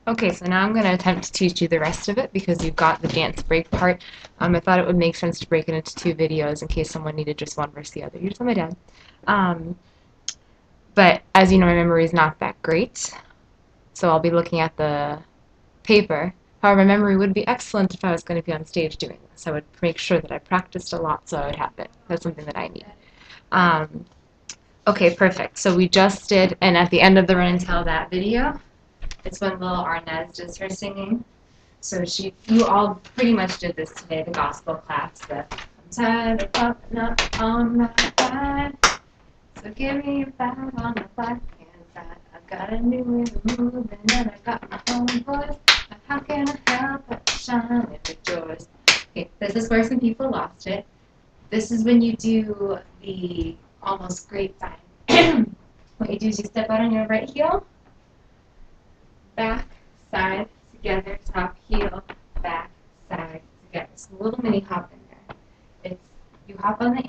Okay, so now I'm going to attempt to teach you the rest of it because you've got the dance break part. I thought it would make sense to break it into two videos in case someone needed just one versus the other. You just tell my dad. Um, but as you know, my memory is not that great, so I'll be looking at the paper. However, my memory would be excellent if I was going to be on stage doing this. I would make sure that I practiced a lot so I would have it. That's something that I need. Um, okay, perfect. So we just did, and at the end of the Run and Tell That video, it's when little Arnez does her singing. So you all pretty much did this today, the gospel class. I'm tired of popping up on my side. So give me a pat on the black hand side. I've got a new way of moving and I got my own voice. But how can I help but shine and rejoice? Okay, this is where some people lost it. This is when you do the almost grapevine. What you do is you step out on your right heel, back, side, together, top, heel, back, side, together. It's a little mini hop in there. It's you hop on the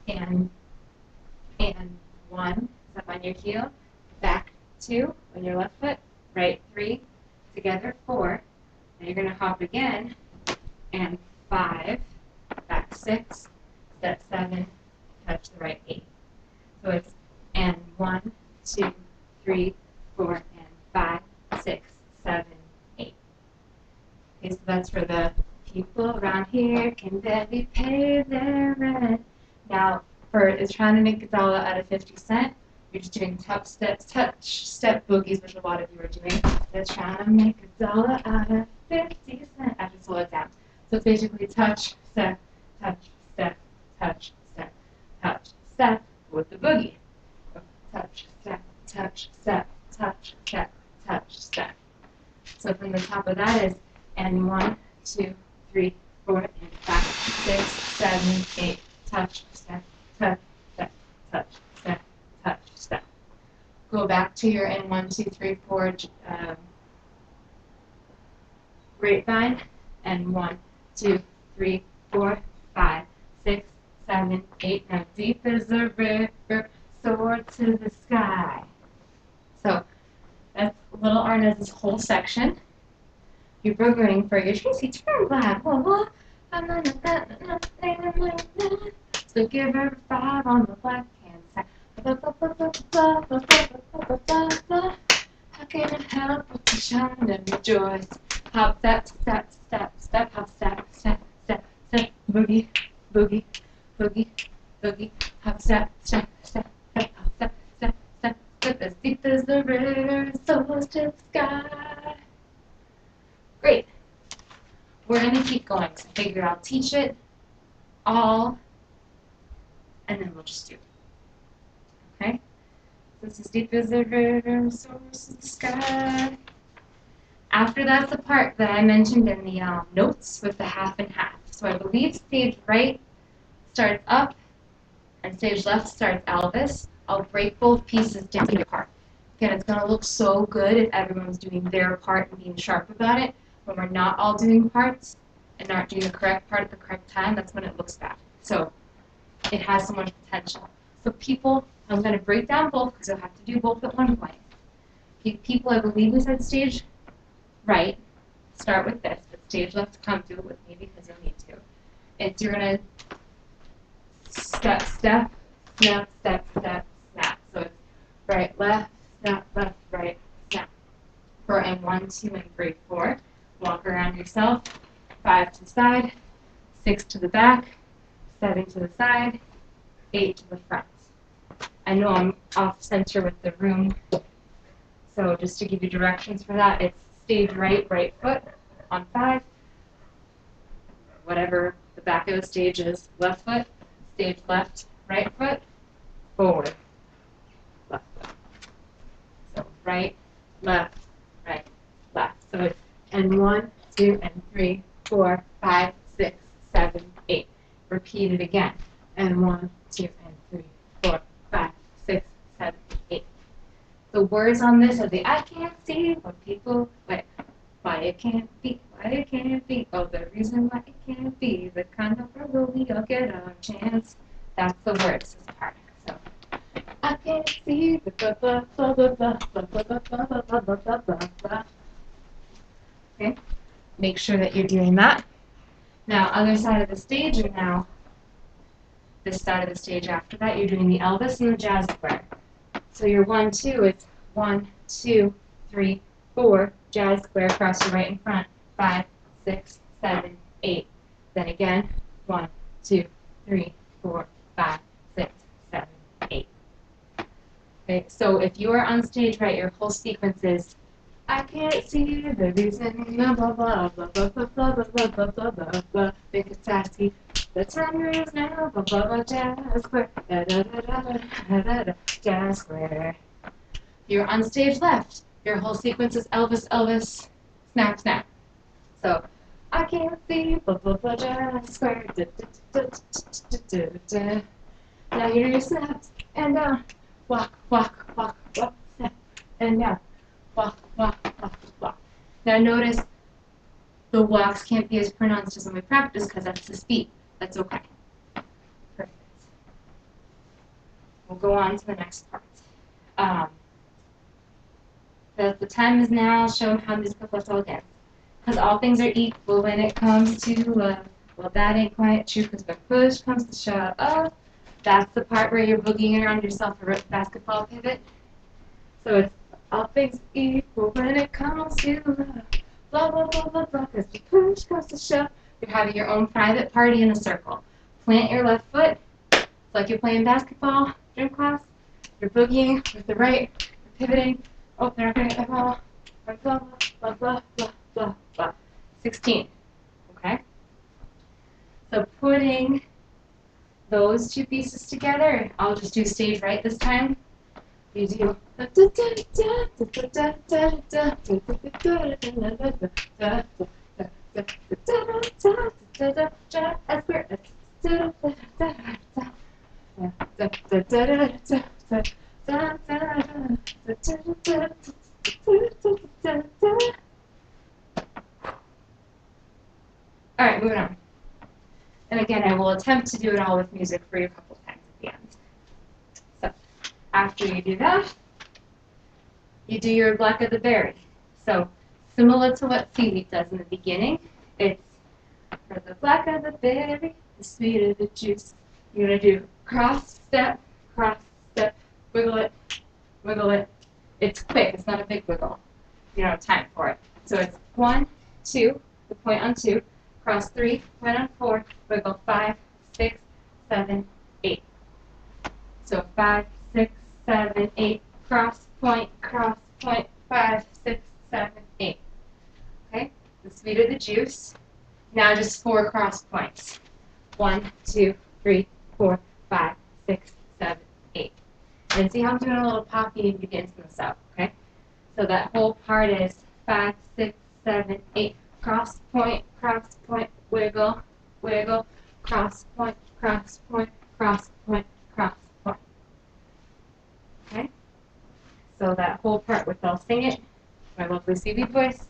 and one, step on your heel, back two on your left foot, right three, together four. Then you're going to hop again, and five, back six, step seven, touch the right eight. So it's and 1, 2, 3, 4, and 5, 6, 7, 8. Okay, so that's for the people around here can barely pay their rent. Now, for is trying to make a dollar out of 50 cents, you're just doing touch step boogies, which a lot of you are doing. They're trying to make a dollar out of 50 cents. I have to slow it down. So it's basically touch, step, touch, step, touch, step, touch, step with the boogie. Touch, step, touch, step, touch, step, touch, step. So from the top of that is and 1, 2, 3, 4, and 5, 6, 7, 8. Touch, step, touch, step, touch, step, touch, step. Go back to your and 1, 2, 3, 4 grapevine and 1, 2, 3, 4, 5, 6, 7, 8. Now deep as a river, soar to the sky. So that's little Arnez's whole section. You're programming for your Tracy turn glad. So give her 5 on the black hand side. How can I help but to shine and rejoice? Hop, step, step, step, step, hop, step, step, step, step, boogie, boogie, boogie, boogie, hop, step, step, step, step, hop, step, step, step, step, as deep as the river, soars to the sky. Great. We're going to keep going, so I figure I'll teach it all, and then we'll just do it. Okay? This is deep as the river, soars to the sky. After that's the part that I mentioned in the notes with the half and half. So I believe stage right starts up and stage left starts Elvis. I'll break both pieces down to their part. Again, it's going to look so good if everyone's doing their part and being sharp about it. When we're not all doing parts and not doing the correct part at the correct time, that's when it looks bad. So it has so much potential. So people, I'm going to break down both because you'll have to do both at one point. People, I believe we said stage right, start with this, but stage left, come do it with me because you'll need to. It's you're going to step, step, snap, step, step, snap. So it's right, left, snap, left, right, snap. For and 1, 2, and 3, 4. Walk around yourself. 5 to the side, 6 to the back, 7 to the side, 8 to the front. I know I'm off center with the room, so just to give you directions for that, it's stage right, right foot on 5. Whatever the back of the stage is, left foot, stage left, right foot, forward, left foot. So right, left, right, left. So it's and 1, 2, and 3, 4, 5, 6, 7, 8. Repeat it again. And 1, 2, and 3, 4, 5, 6, 7, 8. The words on this are the I can't see what people wait. Why it can't be, why it can't be. Oh, the reason why it can't be. The kind of world we all get our chance. That's the words, this part. So I can't see the blah blah blah blah blah blah blah blah blah blah blah blah blah blah. Okay, make sure that you're doing that. Now, other side of the stage, and now this side of the stage after that, you're doing the Elvis and the jazz square. So your 1, 2, it's 1, 2, 3, 4, jazz square across your right and front, 5, 6, 7, 8. Then again, 1, 2, 3, 4, 5, 6, 7, 8. Okay, so if you are on stage right, your whole sequence is I can't see the reason, blah blah blah blah blah blah blah blah blah blah blah blah blah. Because I see the time is now, blah blah blah, jazz square, da da da da da da da, jazz square. You're on stage left. Your whole sequence is Elvis, Elvis, snap, snap. So I can't see, blah blah blah, jazz square, da da da da da da da. Now you do your snaps and down, walk, walk, walk, walk, snap, and down. Walk, walk, walk, walk. Now notice the walks can't be as pronounced as when we practice because that's the speed. That's okay. Perfect. We'll go on to the next part. The time is now. Show how musical plus all dance. Because all things are equal when it comes to love. Well, that ain't quite true because when push comes to shove, that's the part where you're boogieing around yourself a basketball pivot. So it's all things equal when it comes to love. Blah, blah, blah, blah, blah. Because when push comes to shove, you're having your own private party in a circle. Plant your left foot. It's like you're playing basketball, gym class. You're boogieing with the right. You're pivoting. Oh, they're not going to get the ball. Blah, blah, blah, blah, blah, blah, blah. 16. Okay? So putting those two pieces together, I'll just do stage right this time. You do all right, moving on. And again, I will attempt to do it all with music for you a couple times at the end. So, after you do that, you do your Black of the Berry. So, similar to what seaweed does in the beginning, it's for the black of the berry, the sweet of the juice. You're going to do cross, step, wiggle it, wiggle it. It's quick, it's not a big wiggle. You don't have time for it. So it's 1, 2, the point on 2, cross 3, point on 4, wiggle 5, 6, 7, 8. So 5, 6, 7, 8, cross, point, 5, 6, 7, 8. Okay, the sweet of the juice. Now just 4 cross points. 1, 2, 3, 4, 5, 6, 7, 8. And see how I'm doing a little poppy and begins from the south, okay? So that whole part is 5, 6, 7, 8. Cross, point, wiggle, wiggle, cross, point, cross, point, cross, point, cross, point. Okay? So that whole part, which I'll sing it, my lovely seaweed voice.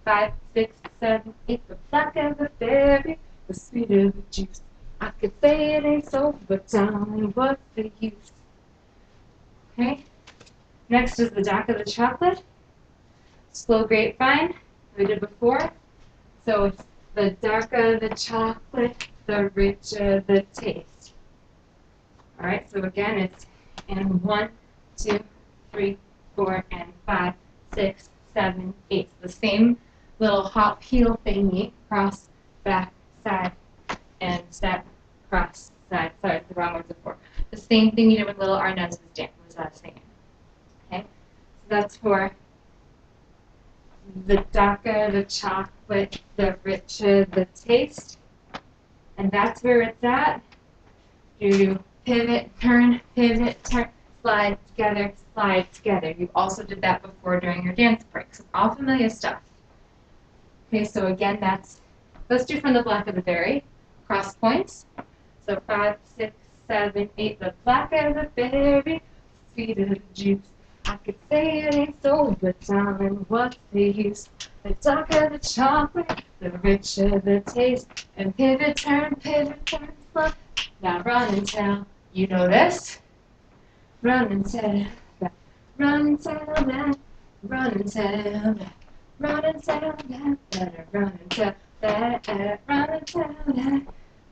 5, 6, 7, 8, the black of the berry, the sweet of the juice. I could say it ain't so, but tell me what's the use. Okay? Next is the dark of the chocolate. Slow grapevine, we did before. So it's the darker the chocolate, the richer the taste. All right, so again, it's in 1, 2, 3, 4, and 5, 6, 7, 8. The same little hop heel thingy, cross, back, side, and step, cross, side. Sorry, it's the wrong words before. The same thing you did with little Arnez was singing. Okay, so that's for the darker the chocolate, the richer the taste. And that's where it's at. You pivot, turn, slide together. You also did that before during your dance breaks. All familiar stuff. Okay, so again, let's do from the black of the berry, cross points. So 5, 6, 7, 8, the black of the berry, sweet of the juice. I could say it ain't so, but darling, what's the use? The darker the chocolate, the richer the taste. And pivot, turn, slow. Now run and tell. You know this. run and tell that, run and tell that, run and tell that, run and tell that, run and tell that, run and tell that,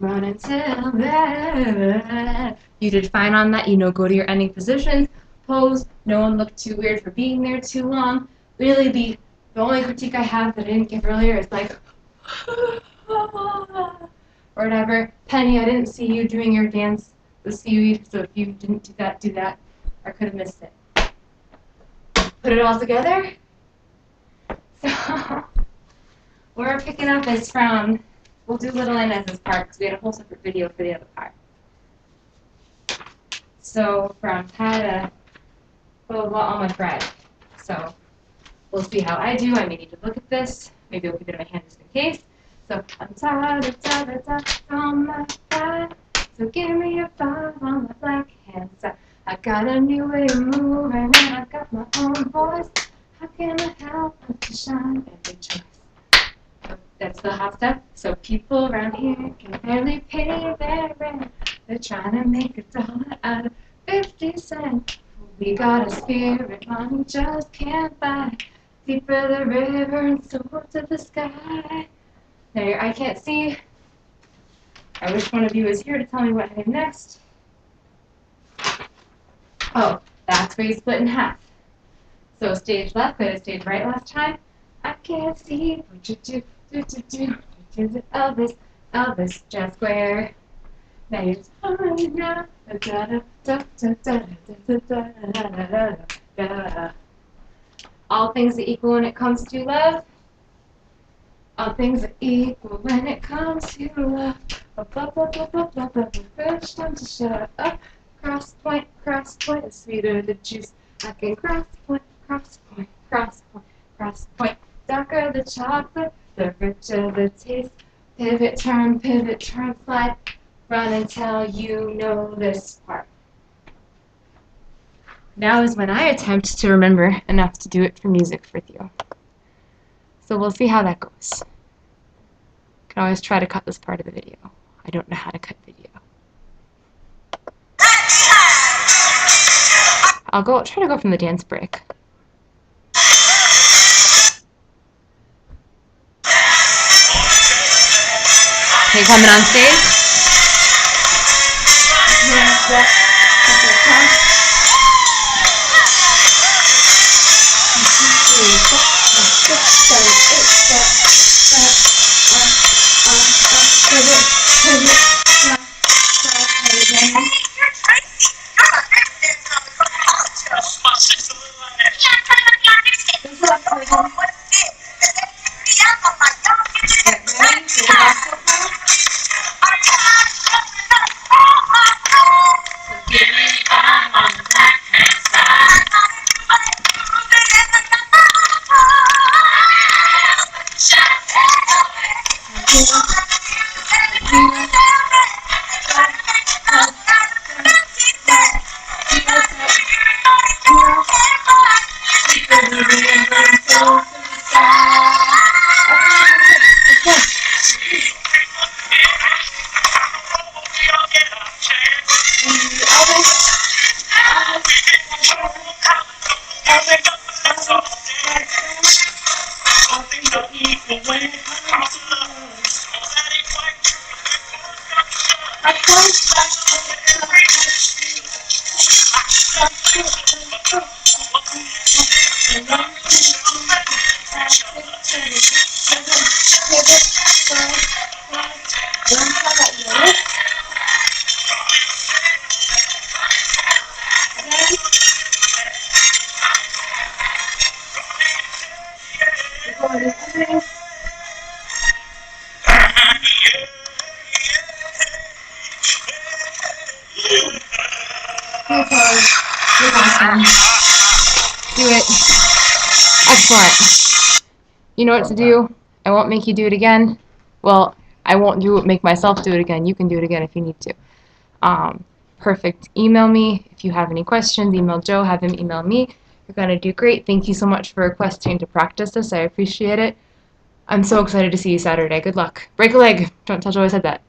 run and tell that. You did fine on that. Go to your ending position, pose. No one looked too weird for being there too long. Really, the only critique I have that I didn't give earlier is like, or whatever. Penny, I didn't see you doing your dance, the seaweed, so if you didn't do that. I could have missed it. Put it all together. So, where we're picking up is from, we'll do Little Inez's part because we had a whole separate video for the other part. So, from how to blah, blah, blah, on my bread. So, we'll see how I do. I may need to look at this. Maybe I'll keep it in my hand just in case. So, I'm tired on my bread. So, give me a 5 on my black hand side. I got a new way of moving and I got my own voice. How can I help but to shine every choice? So that's the half step. So people around here can barely pay their rent. They're trying to make $1 out of 50 cents. We got a spirit money just can't buy. Deeper the river and soar to the sky. Now your eye can't see. I wish one of you was here to tell me what I did next. Oh, that's where you split in half. So stage left, go to stage right last time. I can't see what you do. Elvis, Elvis, just square. Now you're just hurrying now. All things are equal when it comes to love. All things are equal when it comes to love. First time to shut up. Cross point, the sweeter the juice. I can cross point, cross point, cross point, cross point. Darker the chocolate, the richer the taste. Pivot, turn, slide. Run until you know this part. Now is when I attempt to remember enough to do it for music with you. So we'll see how that goes. I can always try to cut this part of the video. I don't know how to cut video. I'll try to go from the dance break. Okay, coming on stage. Do it. Excellent. You know what to do. I won't make you do it again. Well, I won't make myself do it again. You can do it again if you need to. Perfect. Email me if you have any questions. Email Joe. Have him email me. You're going to do great. Thank you so much for requesting to practice this. I appreciate it. I'm so excited to see you Saturday. Good luck. Break a leg. Don't tell Joe I said that.